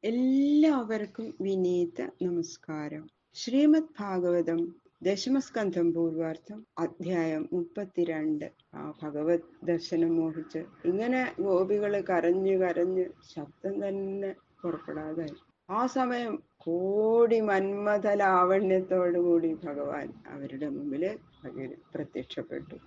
എല്ലാവർക്കും വിനീത നമസ്കാരം. ശ്രീമദ് ഭാഗവതം ദശമസ്കന്ധം പൂർവാർത്ഥം അധ്യായം 32. ആ ഭഗവത് ദർശനം മോഹിച്ച് ഇങ്ങനെ ഗോപികള് കരഞ്ഞു കരഞ്ഞ് ശബ്ദം തന്നെ പുറപ്പെടാതായി. ആ സമയം കോടി മന്മഥ ലാവണ്യത്തോടുകൂടി ഭഗവാൻ അവരുടെ മുമ്പില് പ്രത്യക്ഷപ്പെട്ടു.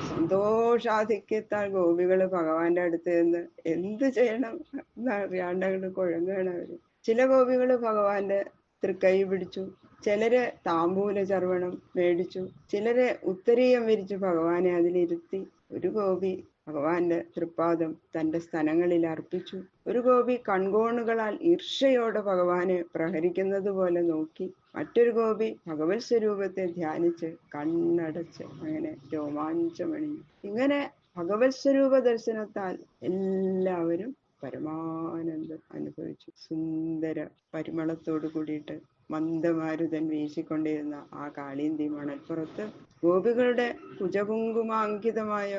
സന്തോഷാധിക്യത്താൽ ഗോപികള് ഭഗവാന്റെ അടുത്ത് നിന്ന് എന്ത് ചെയ്യണം എന്നറിയാണ്ടങ്ങോട്ട് കുഴങ്ങുകയാണ് അവര്. ചില ഗോപികള് ഭഗവാന്റെ തൃക്കൈ പിടിച്ചു, ചിലര് താമ്പൂല ചർവണം മേടിച്ചു, ചിലര് ഉത്തരീയം വിരിച്ചു ഭഗവാനെ അതിലിരുത്തി. ഒരു ഗോപി ഭഗവാന്റെ തൃപ്പാദം തന്റെ സ്തനങ്ങളിൽ അർപ്പിച്ചു. ഒരു ഗോപി കൺകോണുകളാൽ ഈർഷ്യയോടെ ഭഗവാനെ പ്രഹരിക്കുന്നത് പോലെ നോക്കി. മറ്റൊരു ഗോപി ഭഗവത് സ്വരൂപത്തെ ധ്യാനിച്ച് കണ്ണടച്ച് അങ്ങനെ രോമാഞ്ചമണിഞ്ഞു. ഇങ്ങനെ ഭഗവത് സ്വരൂപ ദർശനത്താൽ എല്ലാവരും പരമാനന്ദം അനുഭവിച്ചു. സുന്ദര പരിമളത്തോട് കൂടിയിട്ട് മന്ദമാരുതൻ വീശിക്കൊണ്ടിരുന്ന ആ കാളിന്തി മണൽപ്പുറത്ത് ഗോപികളുടെ കുജകുങ്കുമാങ്കിതമായ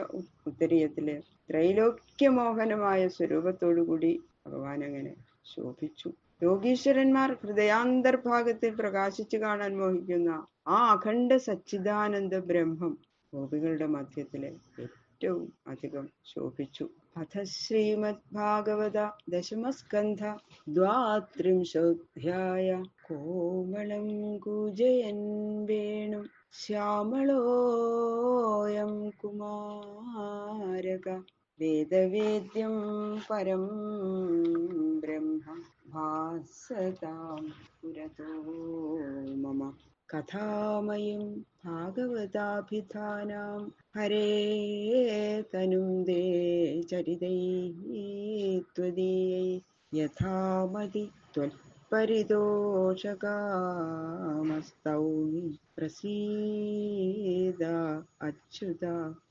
ഉത്തരീയത്തിലെ ത്രൈലോക്യമോഹനമായ സ്വരൂപത്തോടുകൂടി ഭഗവാൻ അങ്ങനെ ശോഭിച്ചു. യോഗീശ്വരന്മാർ ഹൃദയാന്തർഭാഗത്തിൽ പ്രകാശിച്ചു കാണാൻ മോഹിക്കുന്ന ആ അഖണ്ഡ സച്ചിദാനന്ദ ബ്രഹ്മം ഗോപികളുടെ മധ്യത്തിലെ ഏറ്റവും അധികം ശോഭിച്ചു. അഥ ശ്രീമദ് ഭാഗവത ദശമസ്കന്ധ ദ്വാത്രിംശോऽധ്യായ. കോമളം കൂജയൻ വേണും ശ്യാമളോയം കുമാരക വേദവേദ്യം പരം ബ്രഹ്മ ഭാസതാം പുരതോ മമ. കഥാമയം ഭാഗവതാഭിധാനാം ഹരേ തനും ദേ ചരിതൈ യഥാമതി ത്വൽപരിതോഷകാമസ്തൗമി പ്രസീദ അച്യുത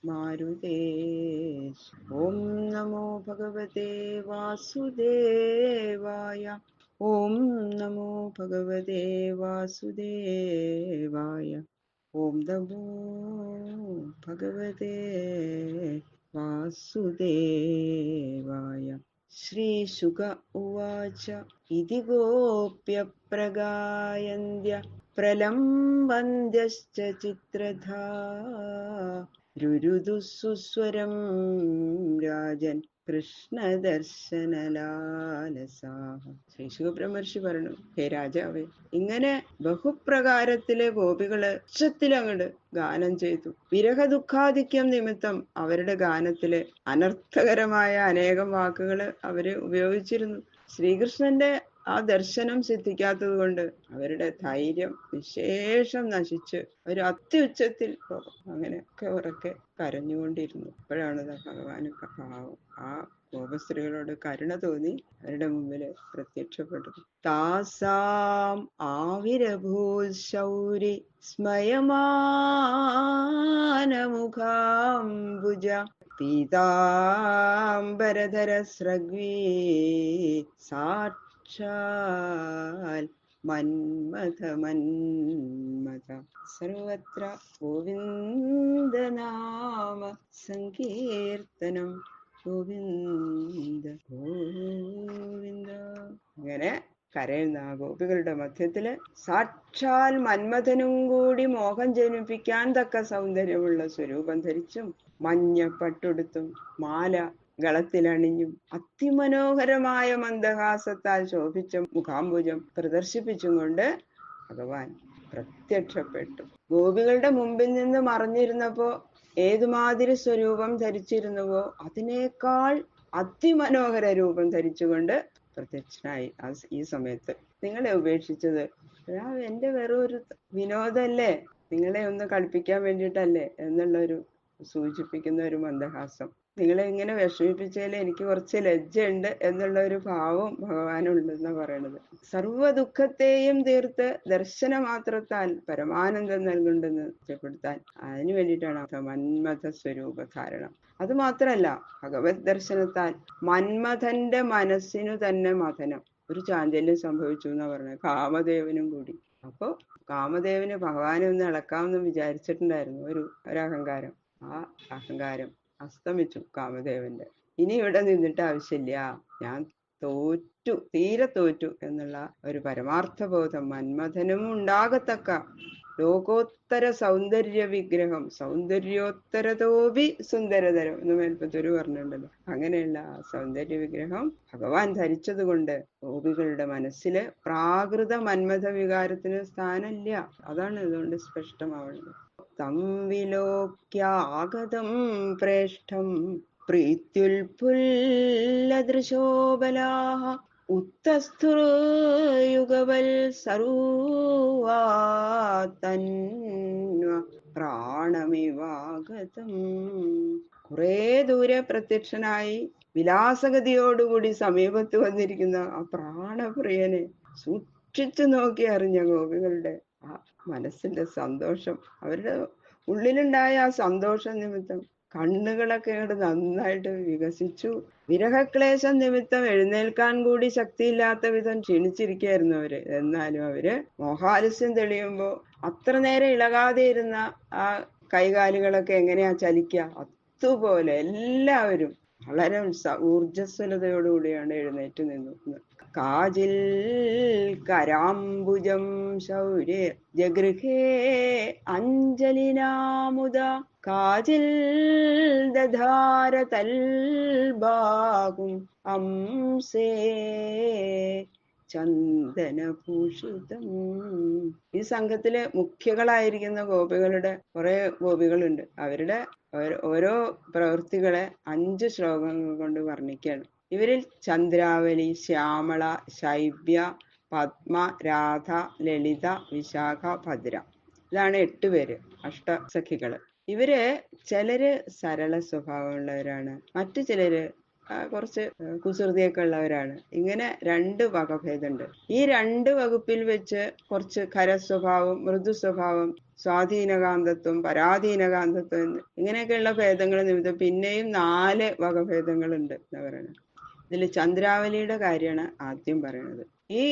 മാരുതേശ. ഓം നമോ ഭഗവതേ വാസുദേവായ. ഓം നമോ ഭഗവതേ വാസുദേവായ. ഓം നമോ ഭഗവതേ വാസുദേവായ. ശ്രീശുക ഉവാച. ഇതി ഗോപ്യ പ്രഗായന്ത്യ പ്രലംബന്ത്യശ്ച ചിത്രധാ രുരുദു സുസ്വരം രാജൻ കൃഷ്ണദർശനലാലസാഹ. ശ്രീശുഖബ്രഹ്മർഷി പറഞ്ഞു, ഹേ രാജാവേ, ഇങ്ങനെ ബഹുപ്രകാരത്തിലെ ഗോപികള് ഉച്ചത്തിലങ്ങട് ഗാനം ചെയ്തു. വിരഹ ദുഃഖാധിക്യം നിമിത്തം അവരുടെ ഗാനത്തിലെ അനർത്ഥകരമായ അനേകം വാക്കുകള് അവര് ഉപയോഗിച്ചിരുന്നു. ശ്രീകൃഷ്ണന്റെ ആ ദർശനം സിദ്ധിക്കാത്തത് കൊണ്ട് അവരുടെ ധൈര്യം വിശേഷം നശിച്ച് ഒരു അത്യുച്ചത്തിൽ അങ്ങനെയൊക്കെ ഉറക്കെ കരഞ്ഞുകൊണ്ടിരുന്നു. അപ്പോഴാണ് ഭഗവാന് ഭാവം ആ ഗോപസ്ത്രീകളോട് കരുണ തോന്നി അവരുടെ മുമ്പില് പ്രത്യക്ഷപ്പെട്ടത്. താസാം ആവിരഭൂൽ ശൗരി സ്മയമാനമുഖാംബുജ പീതാംബരധര സ്രഗ്വീ സാക്ഷാൽ മന്മഥ മന്മഥ. സർവത്ര ഗോവിന്ദനാമ സങ്കീർത്തനം. ഗോവിന്ദ ഗോവിന്ദ. അങ്ങനെ കരയുന്ന ആ ഗോപികളുടെ മധ്യത്തില് സാക്ഷാൽ മന്മഥനും കൂടി മോഹം ജനിപ്പിക്കാൻ തക്ക സൗന്ദര്യമുള്ള സ്വരൂപം ധരിച്ചും മഞ്ഞ പട്ടുടുത്തും മാല ഗളത്തിലണിഞ്ഞും അതിമനോഹരമായ മന്ദഹാസത്താൽ ശോഭിച്ച മുഖാംബുജം പ്രദർശിപ്പിച്ചും കൊണ്ട് ഭഗവാൻ പ്രത്യക്ഷപ്പെട്ടു. ഗോപികളുടെ മുമ്പിൽ നിന്ന് മറഞ്ഞിരുന്നപ്പോ ഏതുമാതിരി സ്വരൂപം ധരിച്ചിരുന്നുവോ അതിനേക്കാൾ അതിമനോഹര രൂപം ധരിച്ചുകൊണ്ട് പ്രത്യക്ഷനായി. ഈ സമയത്ത് നിങ്ങളെ ഉപേക്ഷിച്ചത് എന്റെ വെറും ഒരു വിനോദമല്ലേ, നിങ്ങളെ ഒന്ന് കളിപ്പിക്കാൻ വേണ്ടിയിട്ടല്ലേ എന്നുള്ളൊരു സൂചിപ്പിക്കുന്ന ഒരു മന്ദഹാസം. നിങ്ങളെ ഇങ്ങനെ വിഷമിപ്പിച്ചതിൽ എനിക്ക് കുറച്ച് ലജ്ജയുണ്ട് എന്നുള്ള ഒരു ഭാവം ഭഗവാനുണ്ടെന്നാ പറയണത്. സർവ്വ ദുഃഖത്തെയും തീർത്ത് ദർശനമാത്രത്താൽ പരമാനന്ദം നൽകുണ്ടെന്ന് രക്ഷപ്പെടുത്താൻ അതിനു വേണ്ടിയിട്ടാണ് മന്മഥ സ്വരൂപ ധാരണം. അത് മാത്രല്ല, ഭഗവത് ദർശനത്താൽ മന്മഥന്റെ മനസ്സിനു തന്നെ മഥനം, ഒരു ചാഞ്ചല്യം സംഭവിച്ചു എന്നാ പറഞ്ഞത്. കാമദേവനും കൂടി. അപ്പൊ കാമദേവന് ഭഗവാനെ ഒന്ന് ഇളക്കാമെന്ന് വിചാരിച്ചിട്ടുണ്ടായിരുന്നു ഒരഹങ്കാരം. ആ അഹങ്കാരം അസ്തമിച്ചു കാമദേവന്റെ. ഇനി ഇവിടെ നിന്നിട്ട് ആവശ്യമില്ല, ഞാൻ തീരെ തോറ്റു എന്നുള്ള ഒരു പരമാർത്ഥബോധം മന്മഥനും ഉണ്ടാകത്തക്ക ലോകോത്തര സൗന്ദര്യ വിഗ്രഹം, സൗന്ദര്യോത്തരതോപി സുന്ദരതരം എന്ന് മേൽപ്പത്തൊരു പറഞ്ഞിട്ടുണ്ടല്ലോ. അങ്ങനെയുള്ള ആ സൗന്ദര്യ വിഗ്രഹം ഭഗവാൻ ധരിച്ചത് കൊണ്ട് ഗോപികളുടെ മനസ്സില് പ്രാകൃത മന്മഥ വികാരത്തിന് സ്ഥാനമില്ല. അതാണ് ഇതുകൊണ്ട് സ്പഷ്ടമാവുന്നത്. തം വിലോക്യാഗതം പ്രേഷ്ഠം പ്രീത്യുൽഫുല്ലദൃശോബലാഃ ഉത്തസ്ഥുർയുഗവൽ സർവാതന്വ പ്രാണമിവാഗതം. കുറെ ദൂരെ പ്രത്യക്ഷനായി വിലാസഗതിയോടുകൂടി സമീപത്ത് വന്നിരിക്കുന്ന ആ പ്രാണപ്രിയനെ സൂക്ഷിച്ചു നോക്കി അറിഞ്ഞ ഗോപികളുടെ ആ മനസ്സിന്റെ സന്തോഷം, അവരുടെ ഉള്ളിലുണ്ടായ ആ സന്തോഷ നിമിത്തം കണ്ണുകളൊക്കെ അങ്ങോട്ട് നന്നായിട്ട് വികസിച്ചു. വിരഹക്ലേശം നിമിത്തം എഴുന്നേൽക്കാൻ കൂടി ശക്തിയില്ലാത്ത വിധം ക്ഷീണിച്ചിരിക്കുകയായിരുന്നു അവര്. എന്നാലും അവര് മോഹാലസ്യം തെളിയുമ്പോ അത്ര നേരം ഇളകാതെ ഇരുന്ന ആ കൈകാലുകളൊക്കെ എങ്ങനെയാ ചലിക്കുക, അതുപോലെ എല്ലാവരും വളരെ ഊർജസ്വലതയോടുകൂടിയാണ് എഴുന്നേറ്റ് നിന്നു. കാജിൽ കരാംബുജം ശൗര്യ ജഗൃഹേ അഞ്ജലിനാമുദ കാജിൽ ദധാര തൽബാഹും അംസേ ചന്ദനഭൂഷിതം. ഈ സംഘത്തിലെ മുഖ്യകളായിരിക്കുന്ന ഗോപികളുടെ കുറെ ഗോപികളുണ്ട്. അവരുടെ ഓരോ പ്രവൃത്തികളെ 5 ശ്ലോകങ്ങൾ കൊണ്ട് വർണ്ണിക്കുകയാണ്. ഇവരിൽ ചന്ദ്രാവലി, ശ്യാമള, ശൈബ്യ, പത്മ, രാധ, ലളിത, വിശാഖ, ഭദ്ര, ഇതാണ് 8 പേര്, അഷ്ടസഖികള്. ഇവര് ചിലര് സരള സ്വഭാവമുള്ളവരാണ്, മറ്റു ചിലര് കുറച്ച് കുസൃതിയൊക്കെ ഉള്ളവരാണ്. ഇങ്ങനെ 2 വകഭേദമുണ്ട്. ഈ 2 വകുപ്പിൽ വെച്ച് കുറച്ച് ഖരസ്വഭാവം, മൃദു സ്വഭാവം, സ്വാധീനകാന്തത്വം, പരാധീനകാന്തത്വം, ഇങ്ങനെയൊക്കെയുള്ള ഭേദങ്ങൾ നിമിത്തം പിന്നെയും 4 വകഭേദങ്ങളുണ്ട് എന്ന് പറയുന്നത്. ഇതിൽ ചന്ദ്രാവലിയുടെ കാര്യമാണ് ആദ്യം പറയുന്നത്. ഈ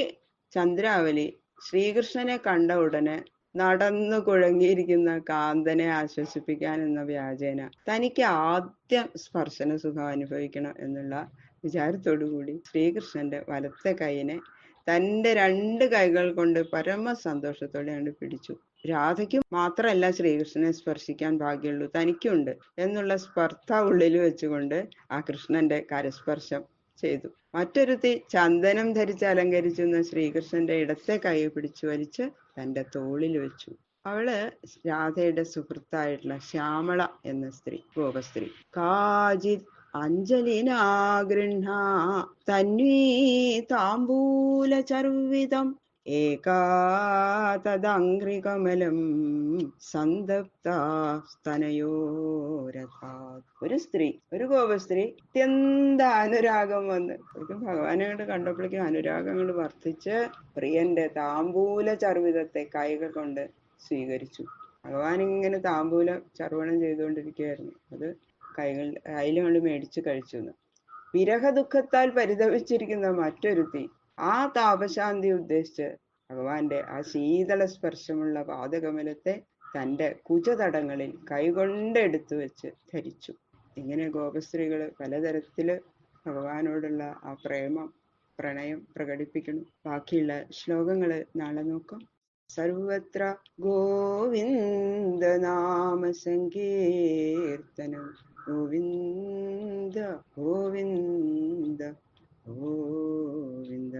ചന്ദ്രാവലി ശ്രീകൃഷ്ണനെ കണ്ട ഉടനെ നടന്നു കുഴങ്ങിയിരിക്കുന്ന കാന്തനെ ആശ്വസിപ്പിക്കാൻ എന്ന വ്യാജേന തനിക്ക് ആദ്യം സ്പർശന സുഖം അനുഭവിക്കണം എന്നുള്ള വിചാരത്തോടു കൂടി ശ്രീകൃഷ്ണന്റെ വലത്തെ കൈയിനെ തന്റെ 2 കൈകൾ കൊണ്ട് പരമ സന്തോഷത്തോടെയാണ് പിടിച്ചു. രാധയ്ക്കും മാത്രമല്ല ശ്രീകൃഷ്ണനെ സ്പർശിക്കാൻ ഭാഗ്യമുള്ളൂ, തനിക്കുണ്ട് എന്നുള്ള സ്പർദ്ധ ഉള്ളിൽ വെച്ചുകൊണ്ട് ആ കൃഷ്ണന്റെ കരസ്പർശം ചെയ്തു. മറ്റൊരുത്തി ചന്ദനം ധരിച്ച് അലങ്കരിച്ചുന്ന ശ്രീകൃഷ്ണന്റെ ഇടത്തെ കൈ പിടിച്ചു വലിച്ച് തന്റെ തോളിൽ വെച്ചു. അവള് രാധയുടെ സുഹൃത്തായിട്ടുള്ള ശ്യാമള എന്ന സ്ത്രീ, ഗോപസ്ത്രീ. കാജിത് അഞ്ജലിനാഗൃഹ തന്വീ താംബൂല ചർവിതം ഏകാതദംഘ്രികമലം സന്തപ്തനയോരഥാത്. ഒരു സ്ത്രീ, ഒരു ഗോപസ്ത്രീ അത്യന്ത അനുരാഗം വന്ന് ഭഗവാനെ കൊണ്ട് കണ്ടപ്പോഴേക്കും അനുരാഗങ്ങൾ വർദ്ധിച്ച് പ്രിയന്റെ താംബൂല ചർവിതത്തെ കൈകൾ കൊണ്ട് സ്വീകരിച്ചു. ഭഗവാൻ ഇങ്ങനെ താംബൂല ചർവണം ചെയ്തുകൊണ്ടിരിക്കുകയായിരുന്നു. അത് കയ്യിൽ കൊണ്ട് മേടിച്ച് കഴിച്ചു. വിരഹ ദുഃഖത്താൽ പരിതപിച്ചിരിക്കുന്ന മറ്റൊരുത്തി ആ താപശാന്തി ഉദ്ദേശിച്ച് ഭഗവാന്റെ ആ ശീതള സ്പർശമുള്ള പാദകമലത്തെ തന്റെ കുജതടങ്ങളിൽ കൈകൊണ്ടെടുത്തു വെച്ച് ധരിച്ചു. ഇങ്ങനെ ഗോപസ്ത്രീകൾ പലതരത്തില് ഭഗവാനോടുള്ള ആ പ്രണയം പ്രകടിപ്പിക്കണം. ബാക്കിയുള്ള ശ്ലോകങ്ങള് നാളെ നോക്കാം. സർവത്ര ഗോവിന്ദ നാമ സങ്കീർത്തനം ഗോവിന്ദ ഗോവിന്ദ ഗോവിന്ദ.